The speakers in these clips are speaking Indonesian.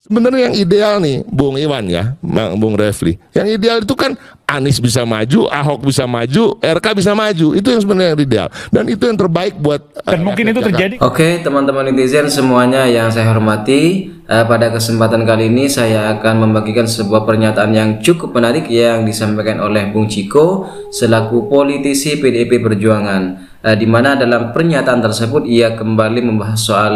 Sebenarnya yang ideal nih, Bung Iwan ya, Bung Refli, yang ideal itu kan Anies bisa maju, Ahok bisa maju, RK bisa maju. Itu yang sebenarnya yang ideal. Dan itu yang terbaik buat dan mungkin itu terjadi. Oke, teman-teman netizen semuanya yang saya hormati, pada kesempatan kali ini saya akan membagikan sebuah pernyataan yang cukup menarik yang disampaikan oleh Bung Ciko selaku politisi PDIP Perjuangan, di mana dalam pernyataan tersebut ia kembali membahas soal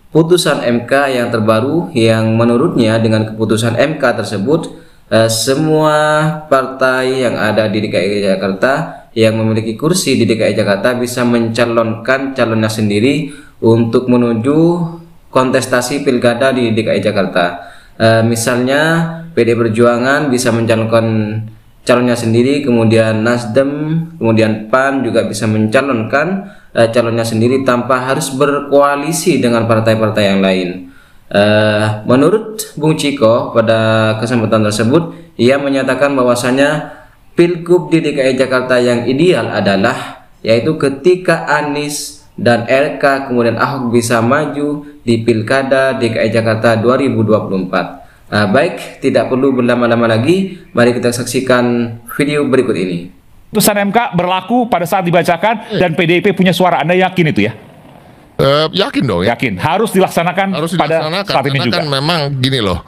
putusan MK yang terbaru, yang menurutnya dengan keputusan MK tersebut semua partai yang ada di DKI Jakarta yang memiliki kursi di DKI Jakarta bisa mencalonkan calonnya sendiri untuk menuju kontestasi pilkada di DKI Jakarta. Misalnya PD Perjuangan bisa mencalonkan calonnya sendiri, kemudian Nasdem, kemudian PAN juga bisa mencalonkan calonnya sendiri tanpa harus berkoalisi dengan partai-partai yang lain. Menurut Bung Ciko pada kesempatan tersebut, ia menyatakan bahwasanya Pilgub di DKI Jakarta yang ideal adalah yaitu ketika Anies dan RK kemudian Ahok bisa maju di Pilkada DKI Jakarta 2024. Baik, tidak perlu berlama-lama lagi, mari kita saksikan video berikut ini. Putusan MK berlaku pada saat dibacakan dan PDIP punya suara. Anda yakin itu ya? Yakin dong ya. Yakin. Harus dilaksanakan, pada saat ini juga. Kan memang gini loh,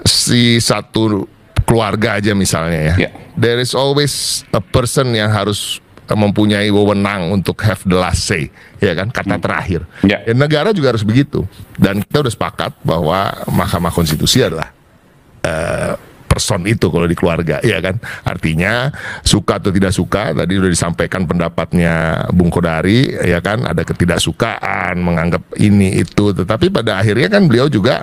si satu keluarga aja misalnya ya. There is always a person yang harus mempunyai wewenang untuk have the last say, ya kan, kata terakhir. Negara juga harus begitu. Dan kita udah sepakat bahwa Mahkamah Konstitusi adalah person itu kalau di keluarga, ya kan. Artinya suka atau tidak suka, tadi sudah disampaikan pendapatnya Bung Kodari, ya kan, ada ketidaksukaan, menganggap ini itu, tetapi pada akhirnya kan beliau juga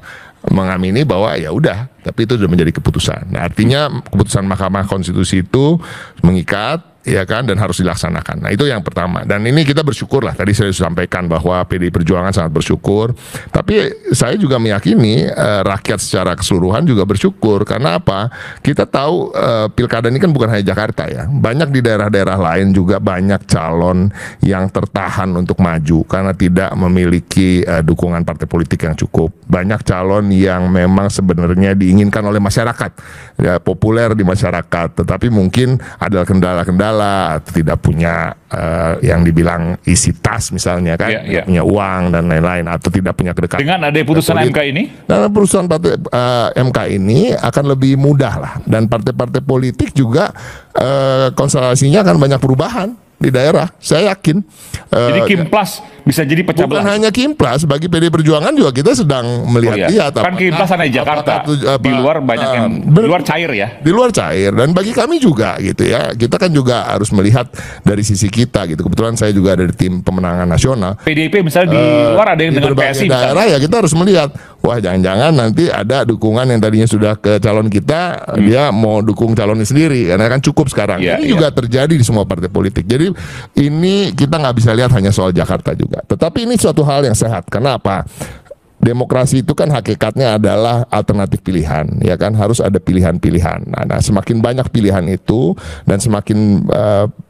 mengamini bahwa ya udah, tapi itu sudah menjadi keputusan. Nah, artinya keputusan Mahkamah Konstitusi itu mengikat, ya kan, dan harus dilaksanakan. Nah, itu yang pertama. Dan ini kita bersyukur lah, tadi saya sudah sampaikan bahwa PDI Perjuangan sangat bersyukur. Tapi saya juga meyakini rakyat secara keseluruhan juga bersyukur. Karena apa? Kita tahu pilkada ini kan bukan hanya Jakarta ya. Banyak di daerah-daerah lain juga banyak calon yang tertahan untuk maju karena tidak memiliki dukungan partai politik yang cukup. Banyak calon yang memang sebenarnya diinginkan oleh masyarakat, ya, populer di masyarakat, tetapi mungkin ada kendala-kendala atau tidak punya yang dibilang isi tas misalnya kan, punya uang dan lain-lain, atau tidak punya kedekatan. Dengan ada putusan MK ini, nah, putusan MK ini akan lebih mudah lah, dan partai-partai politik juga konstelasinya akan banyak perubahan di daerah, saya yakin. Jadi Kimplas bisa jadi pecah belah. Bukan hanya Kimplas, bagi PD Perjuangan juga kita sedang melihat-lihat. Kan Kimplas ada di Jakarta, di luar banyak yang di luar cair ya. Di luar cair, dan bagi kami juga gitu ya. Kita kan juga harus melihat dari sisi kita gitu. Kebetulan saya juga ada di tim pemenangan nasional. PDIP misalnya di luar ada yang dengan PSI daerah ya, kita harus melihat, wah jangan-jangan nanti ada dukungan yang tadinya sudah ke calon kita, dia mau dukung calonnya sendiri karena kan cukup sekarang. Ini juga terjadi di semua partai politik. Jadi ini kita nggak bisa lihat hanya soal Jakarta juga. Tetapi ini suatu hal yang sehat. Kenapa? Demokrasi itu kan hakikatnya adalah alternatif pilihan, ya kan, harus ada pilihan-pilihan. Nah, semakin banyak pilihan itu dan semakin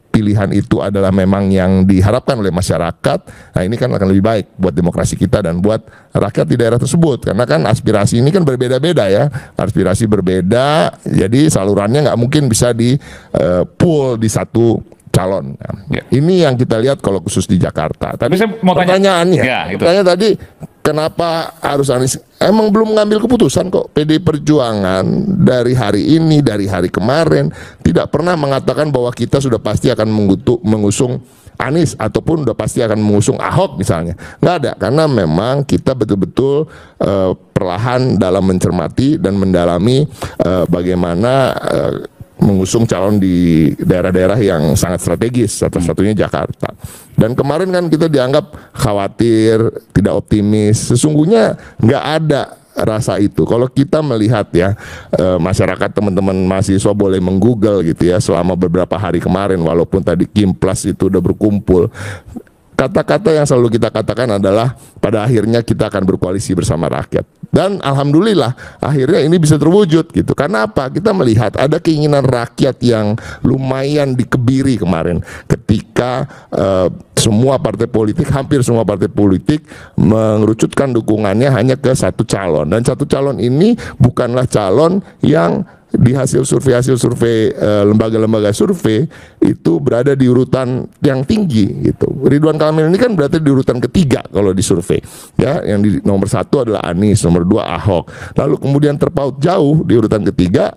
pilihan itu adalah memang yang diharapkan oleh masyarakat, nah ini kan akan lebih baik buat demokrasi kita dan buat rakyat di daerah tersebut. Karena kan aspirasi ini kan berbeda-beda ya, aspirasi berbeda, jadi salurannya nggak mungkin bisa di pool di satu calon. Ini yang kita lihat kalau khusus di Jakarta. Tadi mau pertanyaannya, tadi kenapa harus Anies? Emang belum mengambil keputusan kok. PD Perjuangan dari hari ini, dari hari kemarin tidak pernah mengatakan bahwa kita sudah pasti akan mengusung Anies ataupun sudah pasti akan mengusung Ahok misalnya. Nggak ada, karena memang kita betul-betul perlahan dalam mencermati dan mendalami bagaimana mengusung calon di daerah-daerah yang sangat strategis, satu-satunya Jakarta. Dan kemarin kan kita dianggap khawatir, tidak optimis. Sesungguhnya nggak ada rasa itu. Kalau kita melihat ya, masyarakat, teman-teman mahasiswa boleh menggoogle gitu ya, selama beberapa hari kemarin, walaupun tadi Kimplas itu udah berkumpul, kata-kata yang selalu kita katakan adalah pada akhirnya kita akan berkoalisi bersama rakyat. Dan alhamdulillah akhirnya ini bisa terwujud gitu. Karena apa? Kita melihat ada keinginan rakyat yang lumayan dikebiri kemarin ketika semua partai politik, hampir semua partai politik mengerucutkan dukungannya hanya ke satu calon. Dan satu calon ini bukanlah calon yang di hasil survei lembaga-lembaga survei itu berada di urutan yang tinggi gitu. Ridwan Kamil ini kan berarti di urutan ketiga kalau di survei ya, yang di nomor 1 adalah Anies, nomor 2 Ahok, lalu kemudian terpaut jauh di urutan ketiga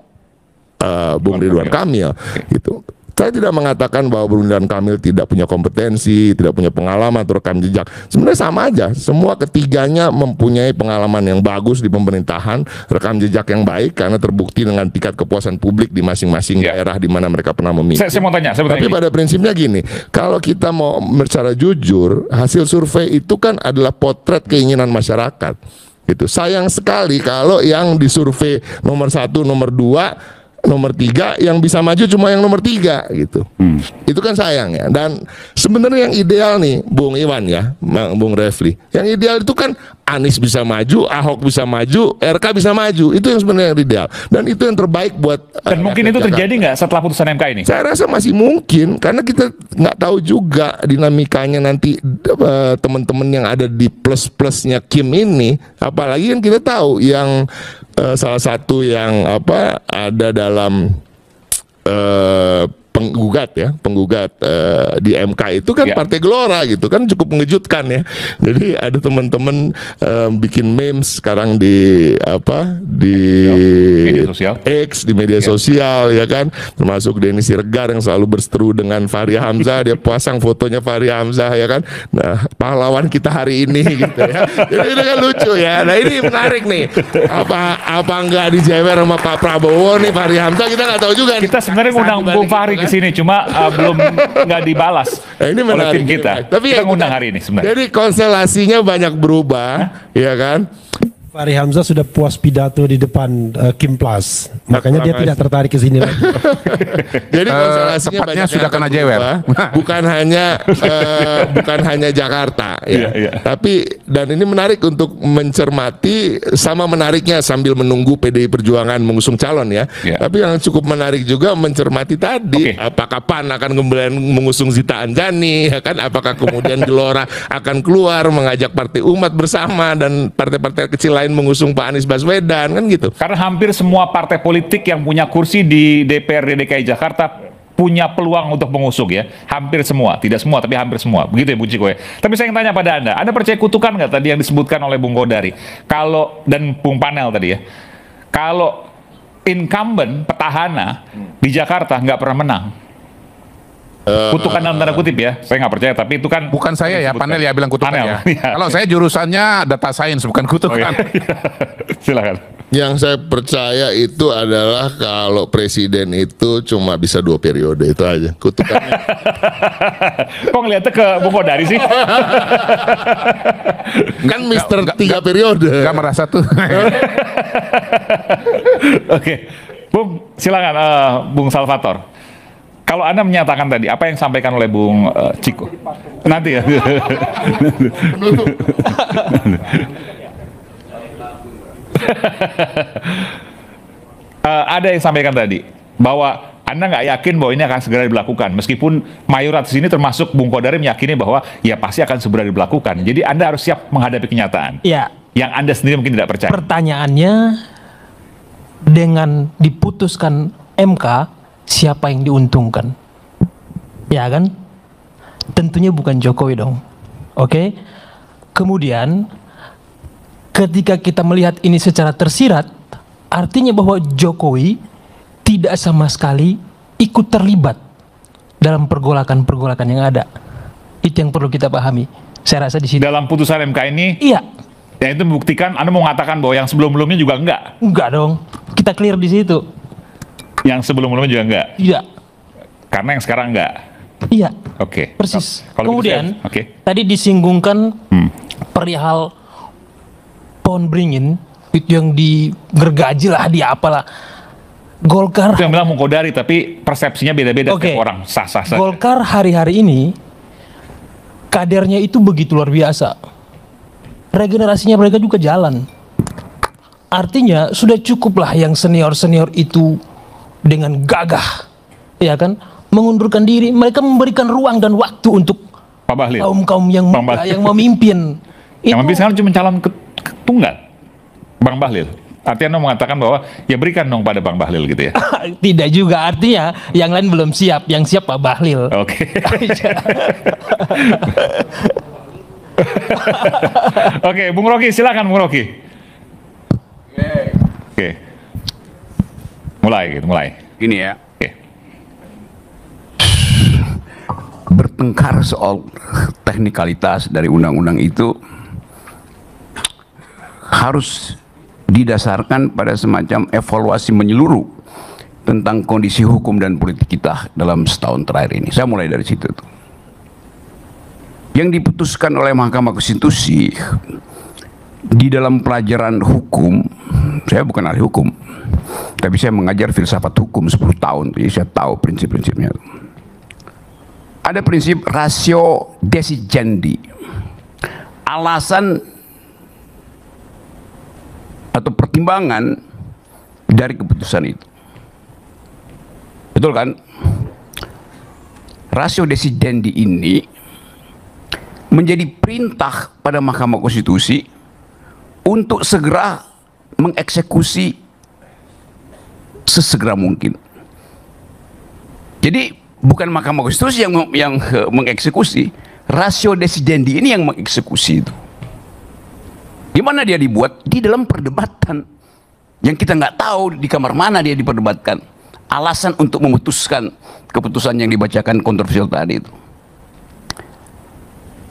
Bung Ridwan Kamil gitu. Saya tidak mengatakan bahwa Bung Ridwan Kamil tidak punya kompetensi, tidak punya pengalaman atau rekam jejak. Sebenarnya sama aja. Semua ketiganya mempunyai pengalaman yang bagus di pemerintahan, rekam jejak yang baik karena terbukti dengan tingkat kepuasan publik di masing-masing daerah di mana mereka pernah memimpin. Saya mau tanya. Tapi pada prinsipnya gini, kalau kita mau secara jujur, hasil survei itu kan adalah potret keinginan masyarakat. Gitu. Sayang sekali kalau yang disurvei nomor 1, nomor 2, nomor 3 yang bisa maju cuma yang nomor 3 gitu. Itu kan sayang ya. Dan sebenarnya yang ideal nih Bung Iwan ya, Bung Refli, yang ideal itu kan Anies bisa maju, Ahok bisa maju, RK bisa maju. Itu yang sebenarnya yang ideal. Dan itu yang terbaik buat dan mungkin itu terjadi nggak setelah putusan MK ini? Saya rasa masih mungkin karena kita nggak tahu juga dinamikanya nanti teman-teman yang ada di plus-plusnya Kim ini. Apalagi kan kita tahu yang salah satu yang ada dalam penggugat di MK itu kan Partai Gelora gitu kan, cukup mengejutkan ya. Jadi ada teman-teman bikin memes sekarang di media sosial. X, di media sosial ya kan, termasuk Denny Siregar yang selalu berseteru dengan Fahri Hamzah, dia pasang fotonya Fahri Hamzah ya kan. Nah, pahlawan kita hari ini gitu ya. Jadi itu kan lucu ya. Nah, ini menarik nih. Apa enggak dijewer sama Pak Prabowo nih Fahri Hamzah, kita nggak tahu juga. Kita sebenarnya ngundang Bung Fahri ke sini, cuma belum nggak dibalas ini oleh tim kita. Tapi kita ngundang hari ini sebenarnya. Jadi konstelasinya banyak berubah, ya kan? Fahri Hamzah sudah puas pidato di depan Kim Plus, makanya dia tidak tertarik ke sini lagi. Jadi konstelasinya banyak sudah kena jewer. Bukan hanya Jakarta, ya. Tapi dan ini menarik untuk mencermati, sama menariknya sambil menunggu PDI Perjuangan mengusung calon ya. Tapi yang cukup menarik juga mencermati tadi, apakah PAN akan kemudian mengusung Zita Anjani, ya kan? Apakah kemudian Gelora akan keluar mengajak Partai Umat bersama dan partai-partai kecil lain mengusung Pak Anies Baswedan, kan gitu. Karena hampir semua partai politik yang punya kursi di DPRD DKI Jakarta punya peluang untuk mengusung ya. Hampir semua, tidak semua tapi hampir semua. Begitu ya Bung Ciko ya. Tapi saya ingin tanya pada Anda percaya kutukan nggak tadi yang disebutkan oleh Bung Kodari? Kalau, dan Bung Panel tadi ya, kalau incumbent petahana di Jakarta nggak pernah menang. Kutukan dalam tanda kutip ya, saya nggak percaya, tapi itu kan bukan saya ya, panel ya bilang kutukan panel, ya. Kalau saya jurusannya data science, bukan kutukan. Silakan. Yang saya percaya itu adalah kalau presiden itu cuma bisa 2 periode, itu aja kutukannya. Kok ngeliatnya ke Bung Kodari sih? Kan Mister 3 periode. Gak merasa tuh. Oke, Bung silakan Bung Salvator. Kalau Anda menyatakan tadi, apa yang disampaikan oleh Bung Ciko? Nanti ya. Ada yang sampaikan tadi, bahwa Anda nggak yakin bahwa ini akan segera dilakukan. Meskipun mayoritas ini termasuk Bung Kodari meyakini bahwa ya pasti akan segera dilakukan. Jadi Anda harus siap menghadapi kenyataan. Ya. Yang Anda sendiri mungkin tidak percaya. Pertanyaannya, dengan diputuskan MK, siapa yang diuntungkan? Ya kan? Tentunya bukan Jokowi dong. Oke? Kemudian ketika kita melihat ini secara tersirat, artinya bahwa Jokowi tidak sama sekali ikut terlibat dalam pergolakan-pergolakan yang ada. Itu yang perlu kita pahami. Saya rasa di sini. Dalam putusan MK ini, iya. Ya itu membuktikan, Anda mau mengatakan bahwa yang sebelum-sebelumnya juga enggak? Enggak dong. Kita clear di situ. Yang sebelum-sebelumnya juga enggak? Iya. Karena yang sekarang enggak? Iya. Oke. Persis. Kalau kemudian, gitu, tadi disinggungkan perihal pohon beringin, itu yang digergaji lah, di apalah. Golkar. Itu yang bilang Bung Kodari, tapi persepsinya beda-beda setiap orang. Sah-sah saja. Golkar hari-hari ini, kadernya itu begitu luar biasa. Regenerasinya mereka juga jalan. Artinya sudah cukuplah yang senior-senior itu dengan gagah, ya kan, mengundurkan diri. Mereka memberikan ruang dan waktu untuk Pak Bahlil, kaum-kaum yang muda, yang memimpin. Yang memimpin sekarang cuma calon tunggal, Bang Bahlil. Artinya mengatakan bahwa ya berikan dong pada Bang Bahlil gitu ya. Tidak juga, artinya yang lain belum siap, yang siap Pak Bahlil. Oke. Oke, Bung Rocky, silakan Bung Rocky. Oke. Mulai. Ini ya. Oke. Bertengkar soal teknikalitas dari undang-undang itu harus didasarkan pada semacam evaluasi menyeluruh tentang kondisi hukum dan politik kita dalam setahun terakhir ini. Saya mulai dari situ tuh. Yang diputuskan oleh Mahkamah Konstitusi di dalam pelajaran hukum, saya bukan ahli hukum, tapi saya mengajar filsafat hukum 10 tahun, jadi saya tahu prinsip-prinsipnya. Ada prinsip ratio decidendi, alasan atau pertimbangan dari keputusan itu. Betul kan? Ratio decidendi ini menjadi perintah pada Mahkamah Konstitusi untuk segera mengeksekusi sesegera mungkin. Jadi bukan Mahkamah Konstitusi yang mengeksekusi, ratio decidendi ini yang mengeksekusi itu. Di mana dia dibuat? Di dalam perdebatan yang kita nggak tahu di kamar mana dia diperdebatkan. Alasan untuk memutuskan keputusan yang dibacakan kontroversial tadi itu.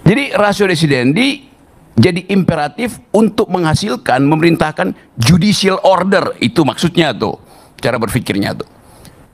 Jadi ratio decidendi jadi imperatif untuk menghasilkan, memerintahkan judicial order. Itu maksudnya tuh, cara berpikirnya tuh.